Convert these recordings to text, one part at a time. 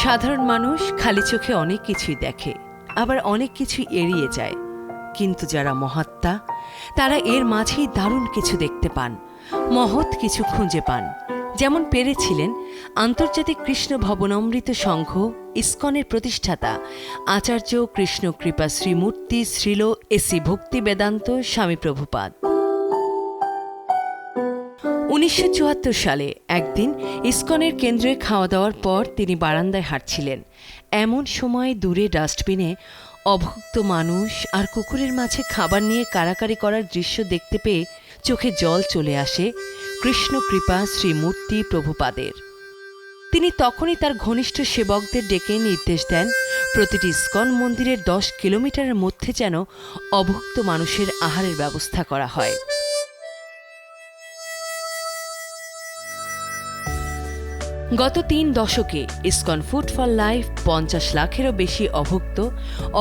সাধারণ মানুষ খালি চোখে অনেক কিছুই দেখে, আবার অনেক কিছুই এড়িয়ে যায়। কিন্তু যারা মহাত্মা, তারা এর মাঝেই দারুণ কিছু দেখতে পান, মহৎ কিছু খুঁজে পান। যেমন পেরেছিলেন আন্তর্জাতিক কৃষ্ণ ভবনমৃত সংঘ ইসকনের প্রতিষ্ঠাতা আচার্য কৃষ্ণ কৃপা শ্রীমূর্তি শ্রীল এসি ভক্তি বেদান্ত স্বামী প্রভুপাদ। 1974 সালে একদিন ইসকনের কেন্দ্রে খাওয়া দাওয়ার পর তিনি বারান্দায় হাঁটছিলেন। এমন সময় দূরে ডাস্টবিনে অভুক্ত মানুষ আর কুকুরের মাঝে খাবার নিয়ে কাড়াকাড়ি করার দৃশ্য দেখতে পেয়ে চোখে জল চলে আসে কৃষ্ণ কৃপা শ্রীমূর্তি প্রভুপাদের। তিনি তখনই তার ঘনিষ্ঠ সেবকদের ডেকে নির্দেশ দেন, প্রতিটি ইসকন মন্দিরের 10 কিলোমিটারের মধ্যে যেন অভুক্ত মানুষের আহারের ব্যবস্থা করা হয়। গত 3 দশকে ইসকন ফুড ফর লাইফ 50 লাখেরও বেশি অভুক্ত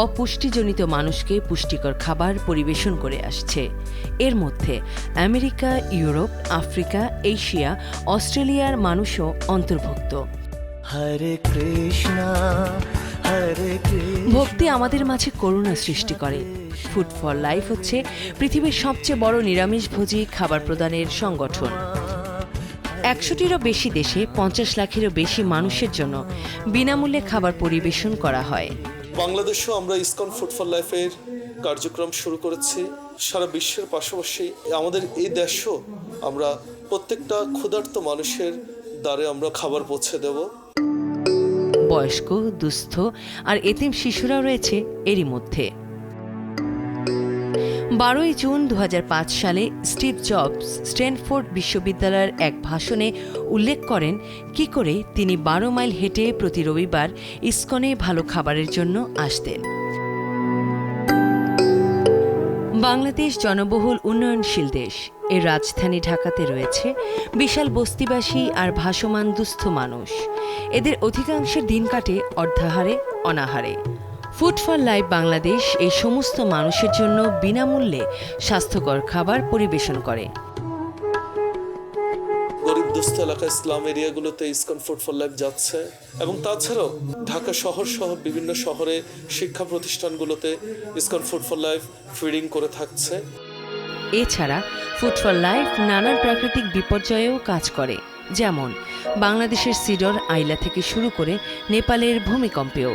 অপুষ্টিজনিত মানুষকে পুষ্টিকর খাবার পরিবেশন করে আসছে। এর মধ্যে আমেরিকা, ইউরোপ, আফ্রিকা, এশিয়া, অস্ট্রেলিয়ার মানুষও অন্তর্ভুক্ত। হরে কৃষ্ণ হরে কৃষ্ণ। ভক্তি আমাদের মাঝে করুণা সৃষ্টি করে। ফুড ফর লাইফ হচ্ছে পৃথিবীর সবচেয়ে বড় নিরামিষভোজী খাবার প্রদানের সংগঠন। 100টিরও বেশি দেশে 50 লাখেরও বেশি মানুষের জন্য বিনামূল্যে খাবার পরিবেশন করা হয়। বাংলাদেশেও আমরা ইসকন ফুড ফর লাইফের কার্যক্রম শুরু করেছি। সারা বিশ্বের পাশাপাশি আমাদের এই দেশও আমরা প্রত্যেকটা ক্ষুধার্ত মানুষের দ্বারে আমরা খাবার পৌঁছে দেব। বয়স্ক, দুস্থ আর এতিম শিশুরাও রয়েছে এরই মধ্যে। 12 জুন 2005 সালে স্টিভ জবস স্ট্যানফোর্ড বিশ্ববিদ্যালয়ের এক ভাষণে উল্লেখ করেন কি করে তিনি 12 মাইল হেঁটে প্রতি রবিবার ইসকনে ভালো খাবারের জন্য আসতেন। বাংলাদেশ জনবহুল উন্নয়নশীল দেশ। এর রাজধানী ঢাকাতে রয়েছে বিশাল বস্তিবাসী আর ভাসমান দুস্থ মানুষ। এদের অধিকাংশের দিন কাটে অর্ধাহারে, অনাহারে। ফুড ফর লাইফ বাংলাদেশ এই সমস্ত মানুষের জন্য বিনামূল্যে স্বাস্থ্যকর খাবার পরিবেশন করে। গরিব দুস্থ এলাকা ইসলাম এরিয়াগুলোতে ইসকন ফুড ফর লাইফ যাচ্ছে এবং তাছাড়াও ঢাকা শহর সহ বিভিন্ন শহরে শিক্ষা প্রতিষ্ঠানগুলোতে ISKCON food for life feeding করে থাকছে। এছাড়া ফুড ফর লাইফ নানান প্রাকৃতিক বিপর্যয়েও কাজ করে, যেমন বাংলাদেশের সিডর আইলা থেকে শুরু করে নেপালের ভূমিকম্পেও।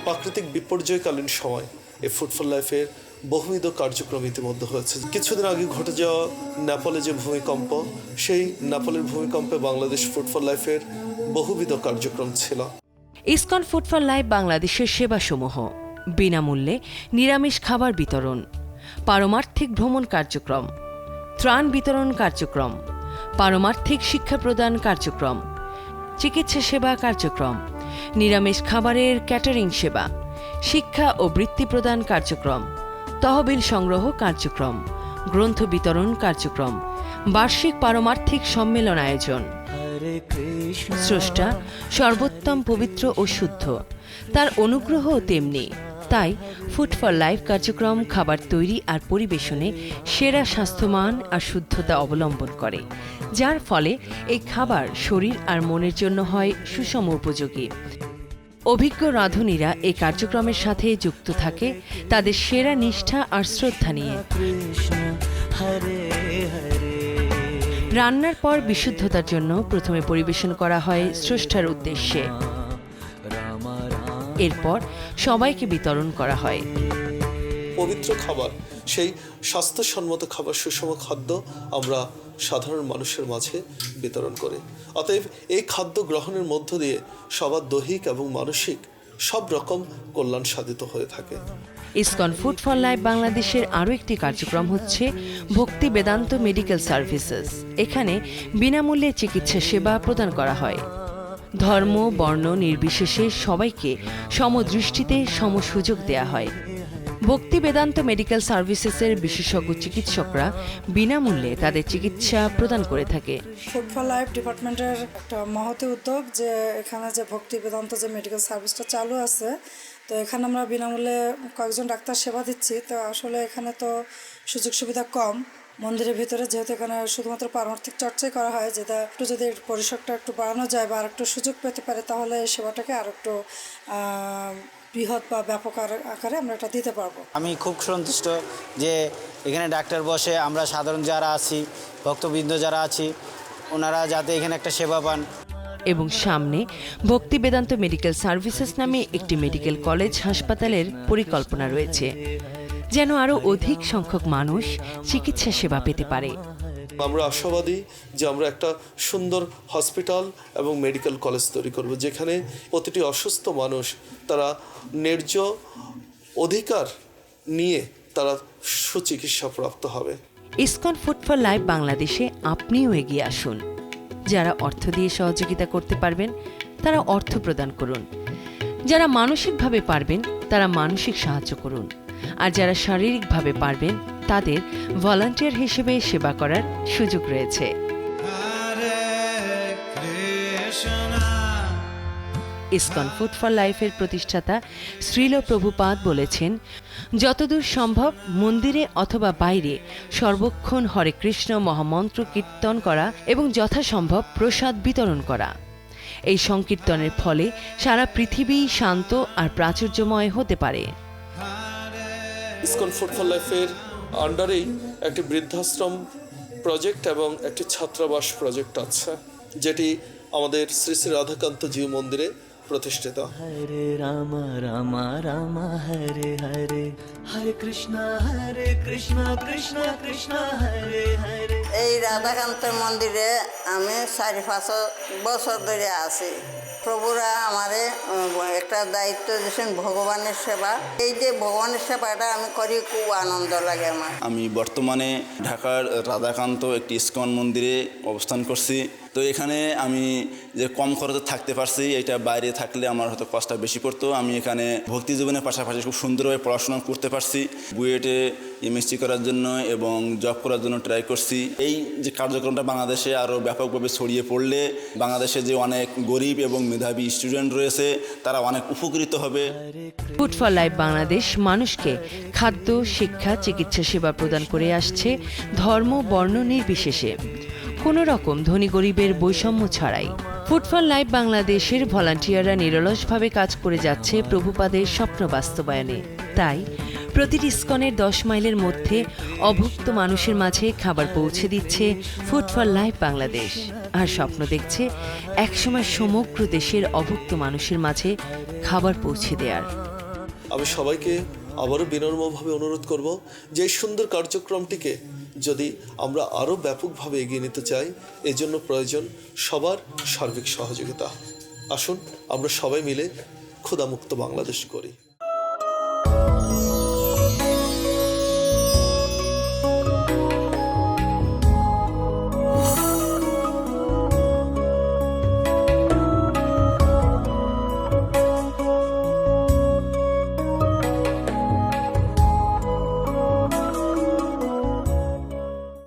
প্রাকৃতিক বিপর্যয়কালীন সময় এই ফুড ফর লাইফের বহুবিধ কার্যক্রম ইতিমধ্যে হয়েছে। কিছুদিন আগে ঘটে যাওয়া নেপালে যে ভূমিকম্প, সেই নেপালের ভূমিকম্পে বাংলাদেশ ফুড ফর লাইফের বহুবিধ কার্যক্রম ছিল। ইসকন ফুড ফর লাইফ বাংলাদেশের সেবাসমূহ: বিনামূল্যে নিরামিষ খাবার বিতরণ, পারমার্থিক ভ্রমণ কার্যক্রম, ত্রাণ বিতরণ কার্যক্রম, পারমার্থিক শিক্ষা প্রদান কার্যক্রম, চিকিৎসা সেবা কার্যক্রম, নিরামিষ খাবারের ক্যাটারিং সেবা, শিক্ষা ও বৃত্তি প্রদান কার্যক্রম, তহবিল সংগ্রহ কার্যক্রম, গ্রন্থ বিতরণ কার্যক্রম, বার্ষিক পারমার্থিক সম্মেলন আয়োজন। স্রষ্টা সর্বোত্তম, পবিত্র ও শুদ্ধ, তার অনুগ্রহও তেমনি। তাই ফুড ফর লাইফ কার্যক্রম খাবার তৈরি আর পরিবেশনে সেরা স্বাস্থ্যমান আর শুদ্ধতা অবলম্বন করে, যার ফলে এই খাবার শরীর আর মনের জন্য হয় সুষম উপযোগী। অভিজ্ঞ রাঁধুনিরা এই কার্যক্রমের সাথে যুক্ত থাকে তাদের সেরা নিষ্ঠা আর শ্রদ্ধা নিয়ে। রান্নার পর বিশুদ্ধতার জন্য প্রথমে পরিবেশন করা হয় স্রষ্টার উদ্দেশ্যে, এরপর সবাইকে বিতরণ করা হয় পবিত্র খাবার, সেই স্বাস্থ্যসম্মত খাবার, সুষম খাদ্য আমরা সাধারণ মানুষের মাঝে বিতরণ করি। অতএব এই খাদ্য গ্রহণের মধ্য দিয়ে সবার দৈহিক এবং মানসিক সব রকম কল্যাণ সাধিত হয়ে থাকে। ইসকন ফুড ফর লাইফ বাংলাদেশের আরও একটি কার্যক্রম হচ্ছে ভক্তি বেদান্ত মেডিকেল সার্ভিসেস। এখানে বিনামূল্যে চিকিৎসা সেবা প্রদান করা হয়। ধর্ম, বর্ণ নির্বিশেষে সবাইকে সমদৃষ্টিতে সমসুযোগ দেয়া হয়। ভক্তি বেদান্ত মেডিকেল সার্ভিসেসের বিশেষজ্ঞ চিকিৎসকরা বিনামূল্যে তাদের চিকিৎসা প্রদান করে থাকে। ফুড ফর লাইফ ডিপার্টমেন্টের একটা মহতি উদ্যোগ যে এখানে যে ভক্তি বেদান্ত যে মেডিকেল সার্ভিসটা চালু আছে, তো এখানে আমরা বিনামূল্যে কয়েকজন ডাক্তার সেবা দিচ্ছি। তো আসলে এখানে তো সুযোগ সুবিধা কম, মন্দিরের ভিতরে, যেহেতু এখানে শুধুমাত্র পারমার্থিক চর্চাই করা হয়, যেটা একটু যদি এর পরিসরটা একটু বাড়ানো যায় বা আরেকটু সুযোগ পেতে পারে, তাহলে এই সেবাটাকে আর একটু বৃহৎ বা ব্যাপক আকারে আমরা এটা দিতে পারবো। আমি খুব সন্তুষ্ট যে এখানে ডাক্তার বসে, আমরা সাধারণ যারা আছি, ভক্তবৃন্দ যারা আছি, ওনারা যাতে এখানে একটা সেবা পান। এবং সামনে ভক্তি বেদান্ত মেডিকেল সার্ভিসেস নামে একটি মেডিকেল কলেজ হাসপাতালের পরিকল্পনা রয়েছে, যেন আরও অধিক সংখ্যক মানুষ চিকিৎসা সেবা পেতে পারে। আমরা আশাবাদী যে আমরা একটা সুন্দর হসপিটাল এবং মেডিকেল কলেজ তৈরি করব, যেখানে প্রতিটি অসুস্থ মানুষ তারা ন্যায্য অধিকার নিয়ে তারা সুচিকিৎসা প্রাপ্ত হবে। ইসকন ফুড ফর লাইফ বাংলাদেশে আপনিও এগিয়ে আসুন। যারা অর্থ দিয়ে সহযোগিতা করতে পারবেন তারা অর্থ প্রদান করুন, যারা মানসিকভাবে পারবেন তারা মানসিক সাহায্য করুন, আর যারা শারীরিকভাবে পারবেন তাদের ভলান্টিয়ার হিসেবে সেবা করার সুযোগ রয়েছে। ইসকন ফুড ফর লাইফের প্রতিষ্ঠাতা শ্রীল প্রভুপাদ বলেছেন, যতদূর সম্ভব মন্দিরে অথবা বাইরে সর্বক্ষণ হরে কৃষ্ণ মহামন্ত্র কীর্তন করা এবং যথাসম্ভব প্রসাদ বিতরণ করা। এই সংকীর্তনের ফলে সারা পৃথিবী শান্ত আর প্রাচুর্যময় হতে পারে। ইসকন ফুড ফর লাইফের আন্ডারেই একটি বৃদ্ধাশ্রম প্রজেক্ট এবং একটি ছাত্রাবাস প্রজেক্ট আছে, যেটি আমাদের শ্রী শ্রী রাধাকান্ত জিউ মন্দিরে প্রতিষ্ঠিত। হরে রাম রাম রাম হরে হরে, হরে কৃষ্ণ কৃষ্ণ কৃষ্ণ হরে হরে। এই রাধাকান্ত মন্দিরে আমি 4-5 বছর ধরে আছি। প্রভুরা আমারে একটা দায়িত্ব দিয়েছেন ভগবানের সেবা। এই যে ভগবানের সেবাটা আমি করি, খুব আনন্দ লাগে আমার। আমি বর্তমানে ঢাকার রাধাকান্ত একটি ইসকন মন্দিরে অবস্থান করছি। তো এখানে আমি যে কম খরচে থাকতে পারছি, এটা বাইরে থাকলে আমার হয়তো কষ্টটা বেশি পড়তো। আমি এখানে ভক্তি জীবনের পাশাপাশি খুব সুন্দরভাবে পড়াশোনা করতে পারছি। বুয়েটে এমএসসি করার জন্য এবং জব করার জন্য ট্রাই করছি। এই যে কার্যক্রমটা বাংলাদেশে আরও ব্যাপকভাবে ছড়িয়ে পড়লে বাংলাদেশে যে অনেক গরিব এবং মেধাবী স্টুডেন্ট রয়েছে তারা অনেক উপকৃত হবে। ফুড ফর লাইফ বাংলাদেশ মানুষকে খাদ্য, শিক্ষা, চিকিৎসা সেবা প্রদান করে আসছে ধর্ম বর্ণ নির্বিশেষে, কোনো রকম ধনী গরিবের বৈষম্য ছাড়াই। ফুড ফর লাইফ বাংলাদেশের ভলান্টিয়াররা নিরলসভাবে কাজ করে যাচ্ছে প্রভুপাদের স্বপ্ন বাস্তবায়নে। তাই প্রতিটি ইসকনের 10 মাইলের মধ্যে অভুক্ত মানুষের মাঝে খাবার পৌঁছে দিচ্ছে ফুড ফর লাইফ বাংলাদেশ, আর স্বপ্ন দেখছে একসময় সমগ্র দেশের অভুক্ত মানুষের মাঝে খাবার পৌঁছে দেওয়ার। আমি সবাইকে আবারও বিনম্রভাবে অনুরোধ করব যে এই সুন্দর কার্যক্রমটিকে যদি আমরা আরও ব্যাপকভাবে এগিয়ে নিতে চাই, এজন্য প্রয়োজন সবার সার্বিক সহযোগিতা। আসুন আমরা সবাই মিলে ক্ষুধামুক্ত বাংলাদেশ করি।